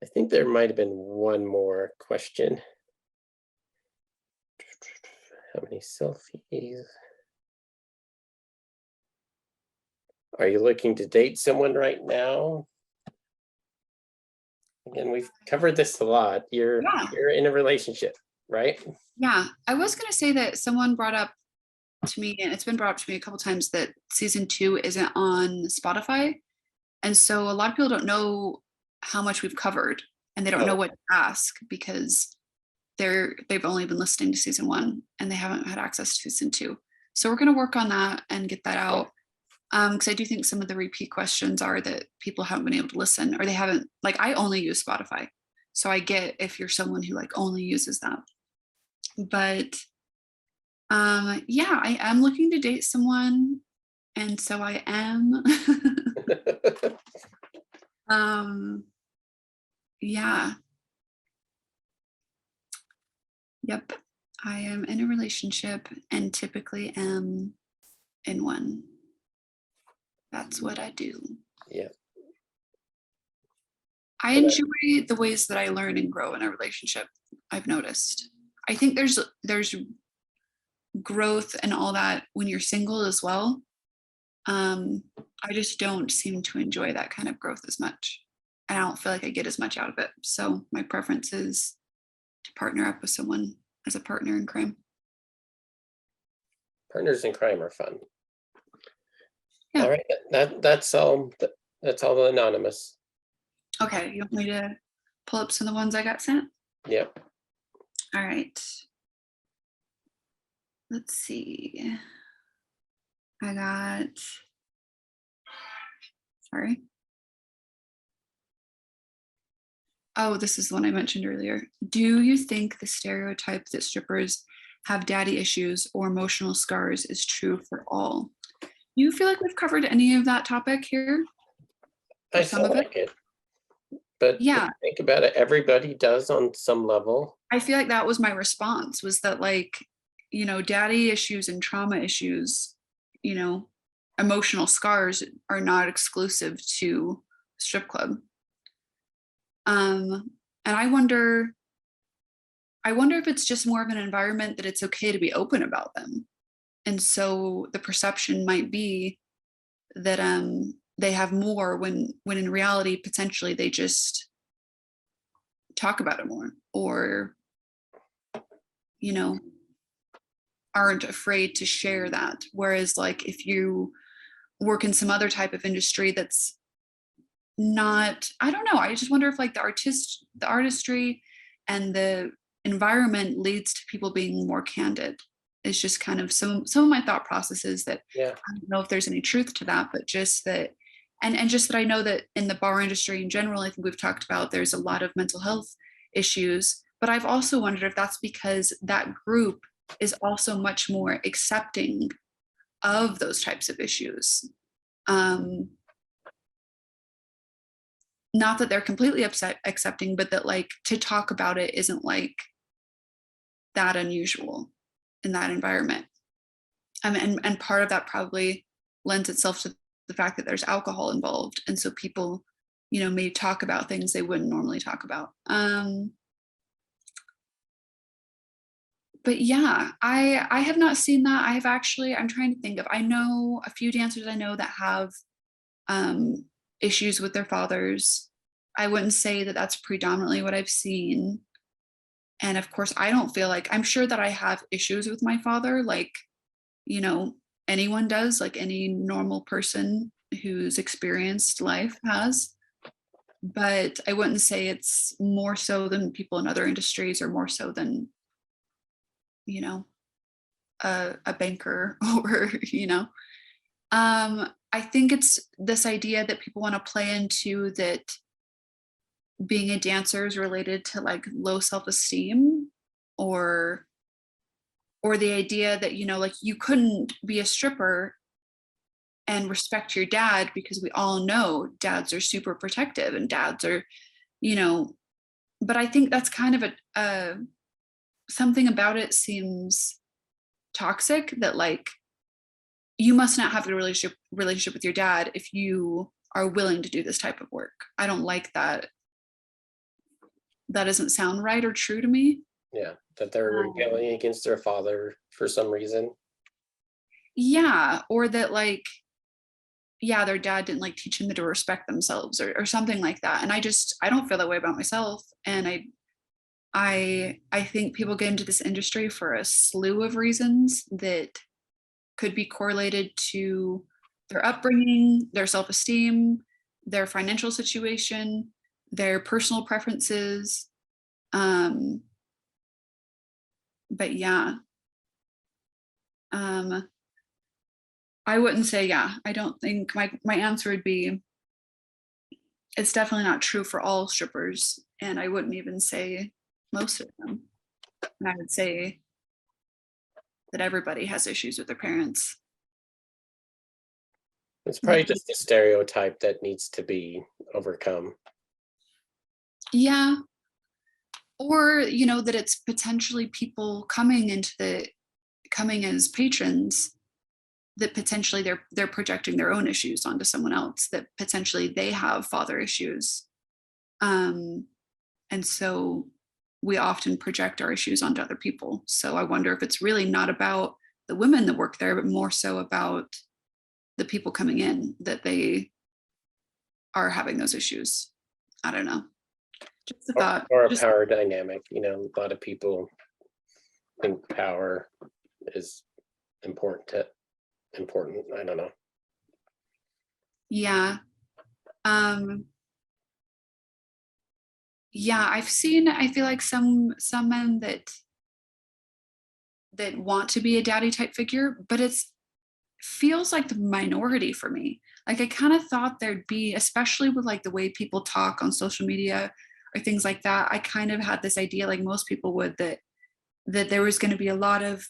I think there might have been one more question. How many selfies? Are you looking to date someone right now? Again, we've covered this a lot. You're Yeah. you're in a relationship, right? Yeah. I was gonna say that someone brought up to me, and it's been brought up to me a couple times, that season 2 isn't on Spotify. And so a lot of people don't know how much we've covered, and they don't know Oh, what to ask because they've only been listening to season 1 and they haven't had access to season 2. So we're going to work on that and get that out. Because I do think some of the repeat questions are that people haven't been able to listen, or they haven't, like, I only use Spotify. So I get if you're someone who like only uses that. But yeah, I am looking to date someone, and so I am. um yeah. Yep. I am in a relationship and typically am in one. That's what I do. yeah. I And enjoy the ways that I learn and grow in a relationship. I've noticed. I think there's growth and all that when you're single as well. Um, I just don't seem to enjoy that kind of growth as much. And I don't feel like I get as much out of it. So my preference is to partner up with someone as a partner in crime. partners in crime are fun. Yeah. All right, that's all anonymous. Okay. You want me to pull up some of the ones I got sent? Yep. All right. Let's see. I got, sorry. Oh, this is the one I mentioned earlier. Do you think the stereotype that strippers have daddy issues or emotional scars is true for all? Do you feel like we've covered any of that topic here? Or I some feel of it? like it, but if Yeah, you think about it, everybody does on some level. I feel like that was my response, was that, like, daddy issues and trauma issues, you know, emotional scars are not exclusive to strip club. And I wonder if it's just more of an environment that it's okay to be open about them. And so the perception might be that they have more when in reality potentially they just talk about it more, or you know aren't afraid to share that. Whereas, like, if you work in some other type of industry that's not, I don't know, I just wonder if, like, the artistry and the environment leads to people being more candid. It's just kind of some of my thought processes that Yeah. I don't know if there's any truth to that, but just that, and just that I know that in the bar industry in general, I think we've talked about, there's a lot of mental health issues. But I've also wondered if that's because that group is also much more accepting of those types of issues. Um, Not that they're completely accepting, but that, like, to talk about it isn't like that unusual in that environment. And part of that probably lends itself to the fact that there's alcohol involved, and so people, may talk about things they wouldn't normally talk about. But yeah, I have not seen that. I'm trying to think of, I know a few dancers I know that have um, issues with their fathers. I wouldn't say that that's predominantly what I've seen. And of course, I don't feel like, I'm sure that I have issues with my father, like, you know, anyone does, like any normal person who's experienced life has. But I wouldn't say it's more so than people in other industries, or more so than, you know, a banker or, I think it's this idea that people want to play into, that being a dancer is related to like low self-esteem, or the idea that, you know, like you couldn't be a stripper and respect your dad, because we all know dads are super protective and dads are, you know, but I think that's kind of a something about it seems toxic, that like you must not have a relationship with your dad if you are willing to do this type of work. I don't like that. That doesn't sound right or true to me. Yeah, that they're rebelling against their father for some reason. Yeah, or that like, yeah, their dad didn't like teach them to respect themselves, or something like that. And I don't feel that way about myself. And I think people get into this industry for a slew of reasons that could be correlated to their upbringing, their self-esteem, their financial situation, their personal preferences. But yeah, I wouldn't say, yeah, I don't think my answer would be, it's definitely not true for all strippers. And I wouldn't even say most of them. And I would say that everybody has issues with their parents. It's probably just a stereotype that needs to be overcome. Yeah. Or, you know, that it's potentially people coming as patrons, that potentially they're projecting their own issues onto someone else, that potentially they have father issues. And so we often project our issues onto other people. So I wonder if it's really not about the women that work there, but more so about the people coming in, that they are having those issues. I don't know. Just a thought. Or a power dynamic. You know, a lot of people think power is important. I don't know. Yeah. Yeah, I feel like some men that want to be a daddy type figure, but it's feels like the minority for me. Like I kind of thought there'd be, especially with like the way people talk on social media or things like that. I kind of had this idea, like most people would, that there was going to be a lot of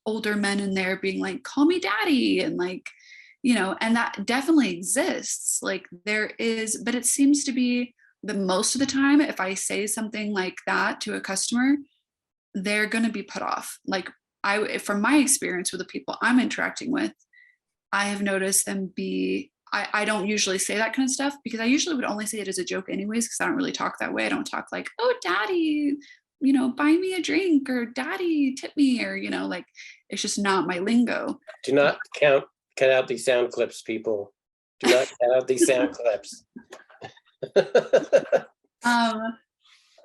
older men in there being like, call me daddy, and like, you know, and that definitely exists. Like there is, but it seems to be that most of the time, if I say something like that to a customer, they're going to be put off. Like from my experience with the people I'm interacting with, I have noticed them be, I don't usually say that kind of stuff, because I usually would only say it as a joke anyways, because I don't really talk that way. I don't talk like, oh, daddy, you know, buy me a drink, or daddy, tip me, or, you know, like it's just not my lingo. Do not cut out these sound clips, people. Do not cut out these sound clips.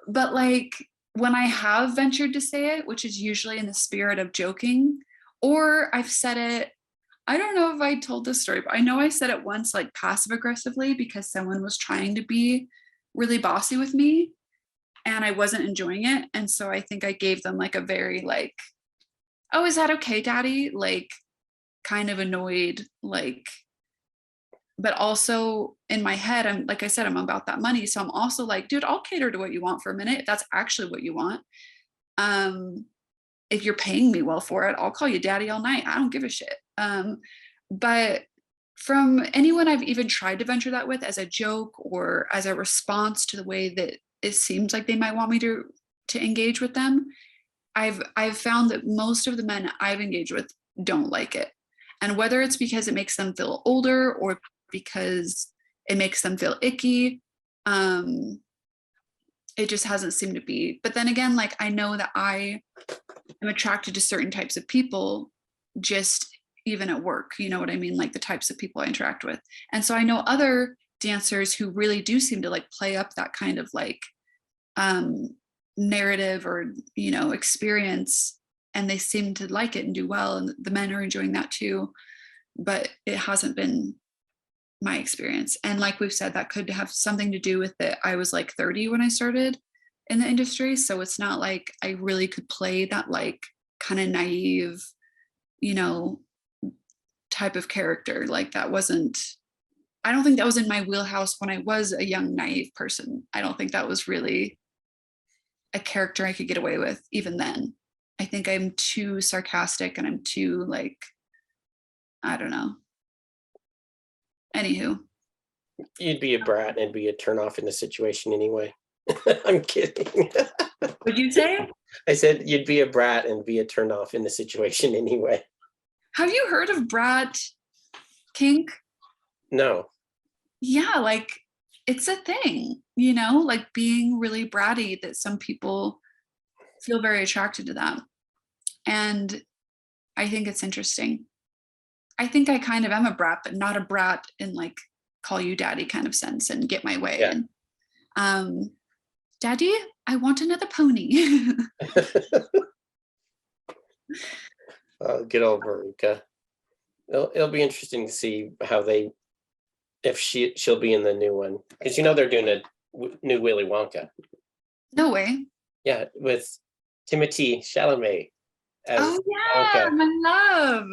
But like when I have ventured to say it, which is usually in the spirit of joking, or I've said it, I don't know if I told this story, but I know I said it once, like passive aggressively, because someone was trying to be really bossy with me and I wasn't enjoying it. And so I think I gave them like a very like, oh, is that okay, daddy? Like kind of annoyed, like, but also in my head, I'm like I said, I'm about that money. So I'm also like, dude, I'll cater to what you want for a minute. If that's actually what you want. If you're paying me well for it, I'll call you daddy all night. I don't give a shit. But from anyone I've even tried to venture that with as a joke or as a response to the way that it seems like they might want me to engage with them, I've found that most of the men I've engaged with don't like it. And whether it's because it makes them feel older or because it makes them feel icky, it just hasn't seemed to be. But then again, like I know that I am attracted to certain types of people, just even at work, you know what I mean? Like the types of people I interact with. And so I know other dancers who really do seem to like play up that kind of like narrative or, you know, experience, and they seem to like it and do well. And the men are enjoying that too, but it hasn't been my experience. And like we've said, that could have something to do with it. I was like 30 when I started in the industry. So it's not like I really could play that like kind of naive, you know, type of character. Like that wasn't, I don't think that was in my wheelhouse when I was a young, naive person. I don't think that was really a character I could get away with even then. I think I'm too sarcastic and I'm too like, I don't know. Anywho. You'd be a brat and it'd be a turnoff in the situation anyway. I'm kidding. What'd you say? I said you'd be a brat and be a turnoff in the situation anyway. Have you heard of brat kink? No. Yeah, like it's a thing, you know, like being really bratty, that some people feel very attracted to that. And I think it's interesting. I think I kind of am a brat, but not a brat in like call you daddy kind of sense and get my way. Yeah. And daddy, I want another pony. Get over Rika. It'll be interesting to see how they, if she'll be in the new one, because you know they're doing a new Willy Wonka. No way. Yeah, with Timothée Chalamet as Oh yeah, Wonka. my love.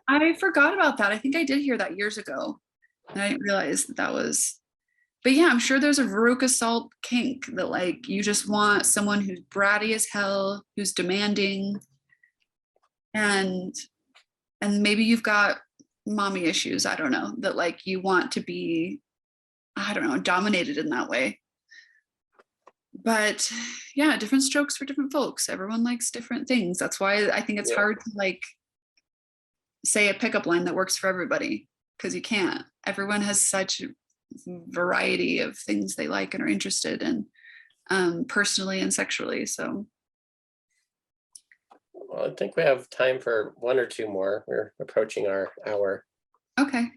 I forgot about that. I think I did hear that years ago, and I didn't realize that was. But yeah, I'm sure there's a Veruca Salt kink that like you just want someone who's bratty as hell, who's demanding, and maybe you've got mommy issues. I don't know, that like you want to be, I don't know, dominated in that way. But yeah, different strokes for different folks. Everyone likes different things. That's why I think it's hard to like say a pickup line that works for everybody, because you can't. Everyone has such a variety of things they like and are interested in, personally and sexually. So Well, I think we have time for one or two more. We're approaching our hour. okay.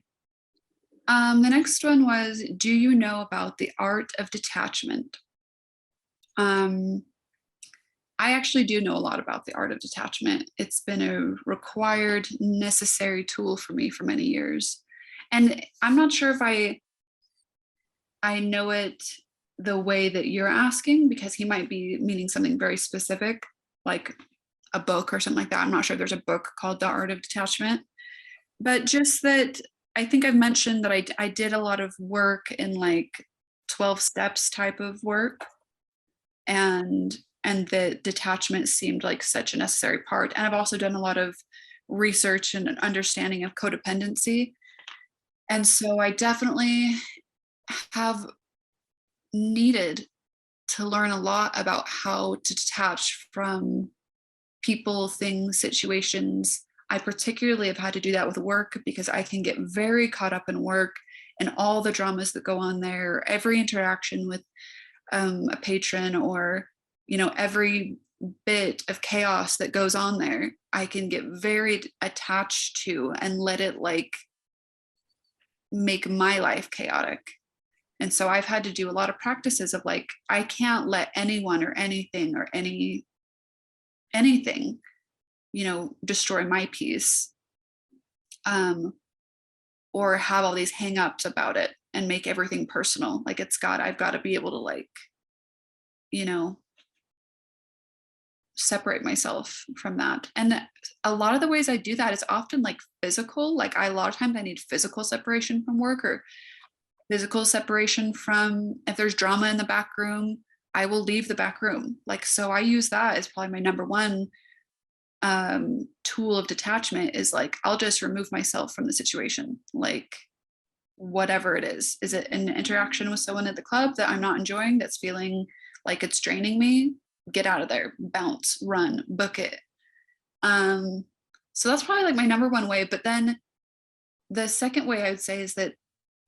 The next one was, do you know about the art of detachment? I actually do know a lot about the art of detachment. It's been a required, necessary tool for me for many years. And I'm not sure if I know it the way that you're asking, because he might be meaning something very specific, like a book or something like that. I'm not sure if there's a book called The Art of Detachment, but just that I think I've mentioned that I did a lot of work in like 12 steps type of work, and that detachment seemed like such a necessary part. And I've also done a lot of research and understanding of codependency. And so I definitely have needed to learn a lot about how to detach from people, things, situations. I particularly have had to do that with work, because I can get very caught up in work and all the dramas that go on there, every interaction with a patron, or you know, every bit of chaos that goes on there. I can get very attached to and let it like make my life chaotic. And so I've had to do a lot of practices of like, I can't let anyone or anything or anything, you know, destroy my peace, or have all these hangups about it and make everything personal. Like I've got to be able to like, you know, separate myself from that. And a lot of the ways I do that is often like physical. Like a lot of times I need physical separation from work, or physical separation from, if there's drama in the back room, I will leave the back room. Like, so I use that as probably my number one tool of detachment, is like, I'll just remove myself from the situation. Like whatever it is it an interaction with someone at the club that I'm not enjoying, that's feeling like it's draining me? Get out of there, bounce, run, book it. So that's probably like my number one way. But then the second way I would say is that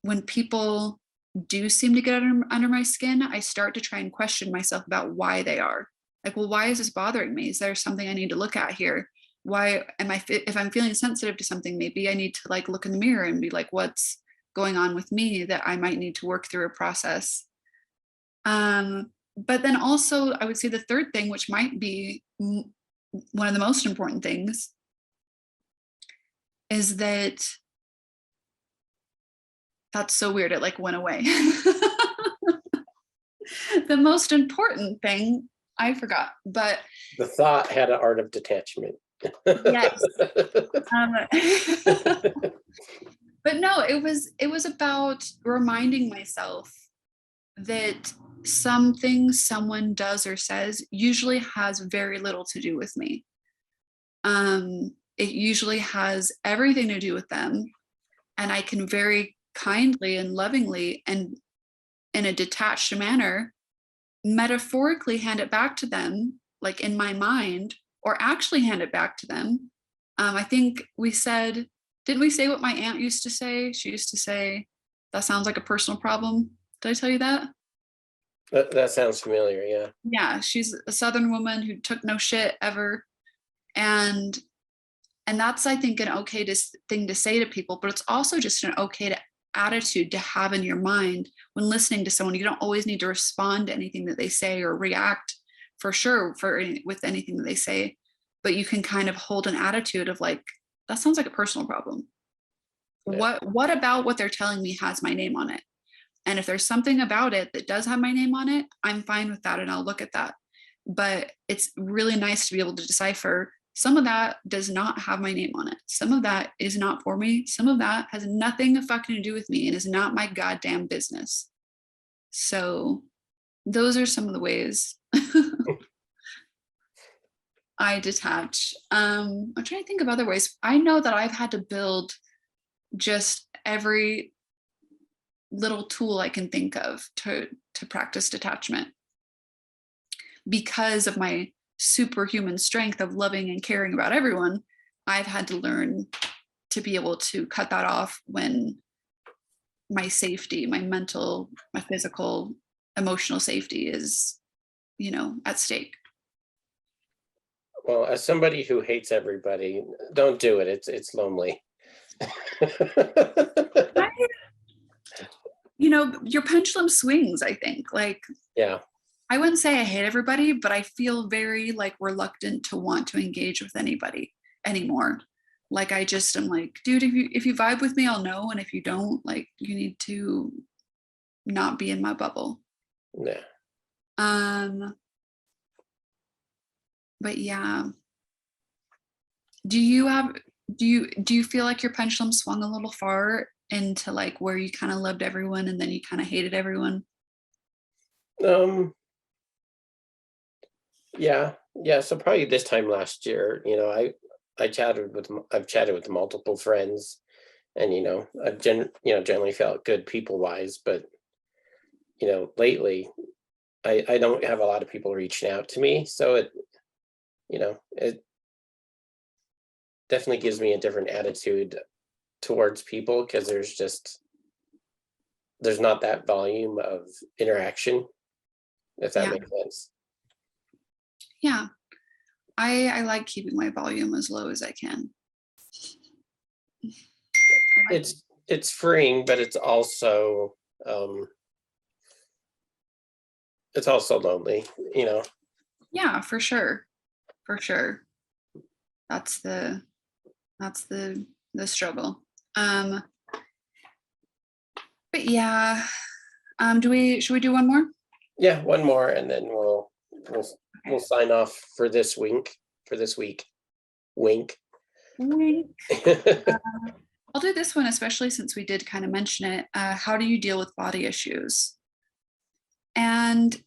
when people do seem to get under my skin, I start to try and question myself about why they are. Like, well, why is this bothering me? Is there something I need to look at here? Why am I, if I'm feeling sensitive to something, maybe I need to like look in the mirror and be like, what's going on with me that I might need to work through a process. But then also I would say the third thing, which might be one of the most important things, is that that's so weird. It like went away. The most important thing, I forgot, but The thought had an art of detachment. Yes. Um, but no, it was about reminding myself that something someone does or says usually has very little to do with me. It usually has everything to do with them, and I can very kindly and lovingly and in a detached manner metaphorically hand it back to them, like in my mind, or actually hand it back to them. I think we said, didn't we say what my aunt used to say? She used to say, that sounds like a personal problem. Did I tell you that? That sounds familiar. Yeah. Yeah, she's a Southern woman who took no shit ever. And that's, I think, an okay thing to say to people, but it's also just an okay attitude to have in your mind when listening to someone. You don't always need to respond to anything that they say or react for sure with anything that they say, but you can kind of hold an attitude of like, that sounds like a personal problem. Yeah. What about what they're telling me has my name on it? And if there's something about it that does have my name on it, I'm fine with that and I'll look at that. But it's really nice to be able to decipher some of that does not have my name on it. Some of that is not for me. Some of that has nothing fucking to do with me and is not my goddamn business. So those are some of the ways I detach. I'm trying to think of other ways. I know that I've had to build just every little tool I can think of to practice detachment because of my superhuman strength of loving and caring about everyone. I've had to learn to be able to cut that off when my safety, my mental, my physical, emotional safety is, at stake. Well, as somebody who hates everybody, don't do it. It's lonely. Your pendulum swings, I think. Like, Yeah. I wouldn't say I hate everybody, but I feel very like reluctant to want to engage with anybody anymore. Like I just am like, dude, if you vibe with me, I'll know. And if you don't, like you need to not be in my bubble. Yeah. Um, but yeah. Do you have do you feel like your pendulum swung a little far into like where you kind of loved everyone and then you kind of hated everyone? Um, yeah. Yeah. So probably this time last year, I've chatted with multiple friends, and generally felt good people wise, but lately I don't have a lot of people reaching out to me, so it definitely gives me a different attitude towards people because there's not that volume of interaction, if that Yeah. makes sense. Yeah. I like keeping my volume as low as I can. I like It's freeing, but um it's also lonely, Yeah, for sure. For sure. That's the struggle. Um, but yeah. Should we do one more? Yeah, one more and then we'll Okay. sign off for this week. Wink. Wink. I'll do this one, especially since we did kind of mention it. How do you deal with body issues? And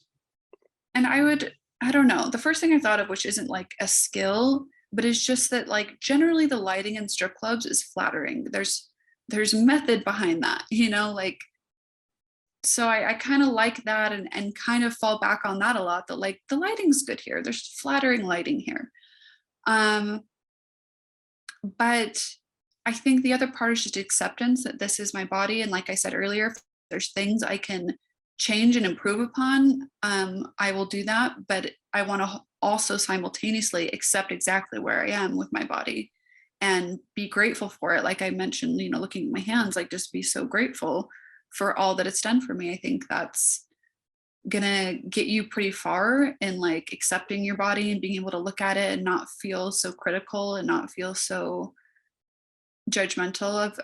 I don't know. The first thing I thought of, which isn't like a skill, but it's just that like generally the lighting in strip clubs is flattering. There's method behind that, like so I kind of like that and kind of fall back on that a lot, that like the lighting's good here. There's flattering lighting here. Um, but I think the other part is just acceptance that this is my body. And like I said earlier, if there's things I can change and improve upon, I will do that. But I want to also simultaneously accept exactly where I am with my body and be grateful for it. Like I mentioned, looking at my hands, like just be so grateful for all that it's done for me. I think that's gonna get you pretty far in like accepting your body and being able to look at it and not feel so critical and not feel so judgmental of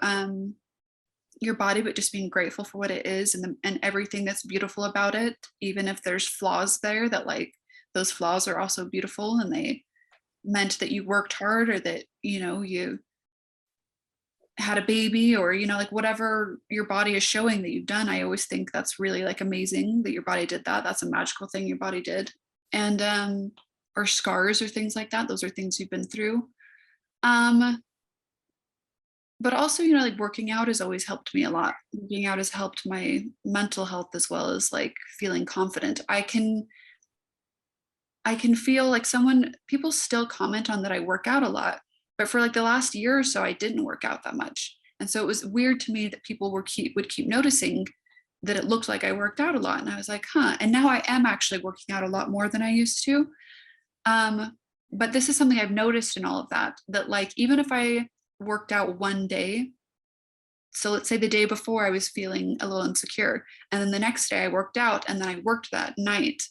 your body, but just being grateful for what it is and everything that's beautiful about it, even if there's flaws there, that like those flaws are also beautiful and meant that you worked hard, or that, you know, you had a baby, or, you know, like whatever your body is showing that you've done. I always think that's really like amazing that your body did that. That's a magical thing your body did. And or scars or things like that. Those are things you've been through. But also, you know, like working out has always helped me a lot. Working out has helped my mental health as well as like feeling confident. I can feel like people still comment on that I work out a lot, but for like the last year or so, I didn't work out that much. And so it was weird to me that people would keep noticing that it looked like I worked out a lot. And I was like, huh. And now I am actually working out a lot more than I used to. But this is something I've noticed in all of that, that like, even if I worked out one day, so let's say the day before I was feeling a little insecure, and then the next day I worked out, and then I worked that night,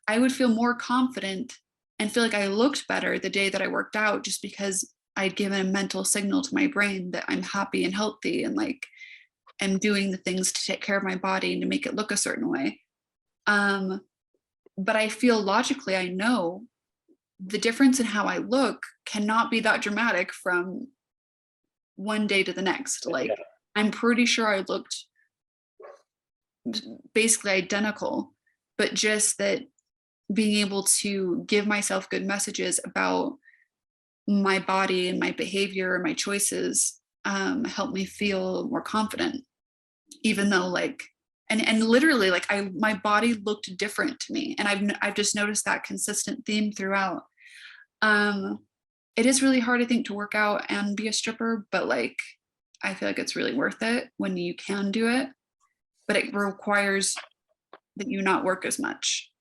I would feel more confident and feel like I looked better the day that I worked out, just because I'd given a mental signal to my brain that I'm happy and healthy, and like am doing the things to take care of my body and to make it look a certain way. But I feel logically, I know the difference in how I look cannot be that dramatic from one day to the next. Like, Yeah. I'm pretty sure I looked basically identical, but just that being able to give myself good messages about my body and my behavior and my choices helped me feel more confident, even though like, and literally like my body looked different to me. And I've just noticed that consistent theme throughout. It is really hard, I think, to work out and be a stripper, but like, I feel like it's really worth it when you can do it, but it requires that you not work as much.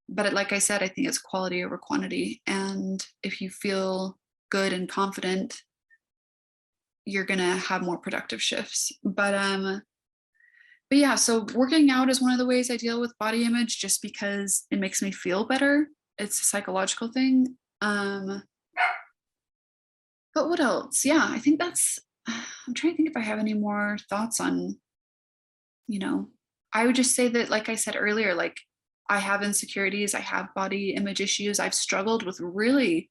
But like I said, I think it's quality over quantity. And if you feel good and confident, you're gonna have more productive shifts. But yeah, so working out is one of the ways I deal with body image, just because it makes me feel better. It's a psychological thing. But what else? Yeah, I think I'm trying to think if I have any more thoughts on, you know, I would just say that, like I said earlier, like I have insecurities, I have body image issues. I've struggled with really,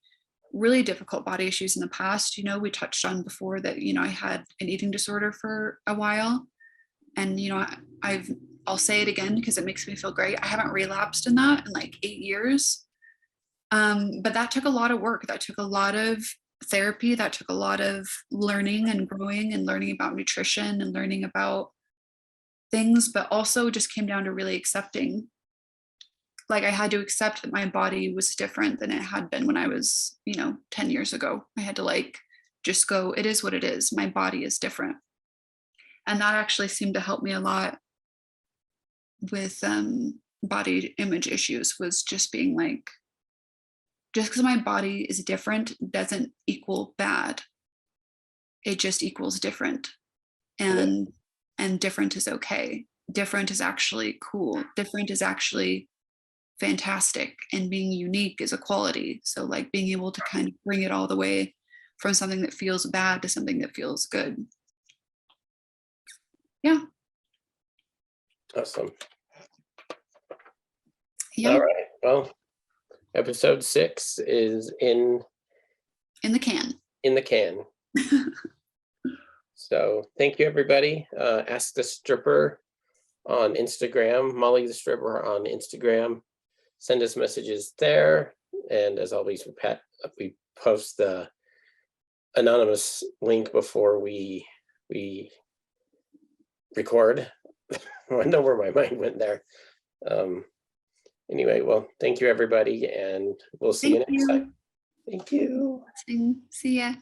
really difficult body issues in the past. You know, we touched on before that, you know, I had an eating disorder for a while. And, you know, I'll say it again because it makes me feel great. I haven't relapsed in that in like 8 years. But that took a lot of work. That took a lot of therapy. That took a lot of learning and growing and learning about nutrition and learning about things, but also just came down to really accepting. Like I had to accept that my body was different than it had been when I was, you know, 10 years ago. I had to like just go, it is what it is. My body is different. And that actually seemed to help me a lot with body image issues, was just being like, just because my body is different doesn't equal bad. It just equals different. And different is okay. Different is actually cool. Different is actually fantastic. And being unique is a quality. So like being able to kind of bring it all the way from something that feels bad to something that feels good. Yeah. Awesome. Yeah. All right. Well, episode 6 is in the can. In the can. So thank you, everybody. Ask the Stripper on Instagram, Molly the Stripper on Instagram. Send us messages there. And as always, we post the anonymous link before we record. I know where my mind went there. Anyway, well, thank you, everybody, and we'll see you next time. Thank you. See ya.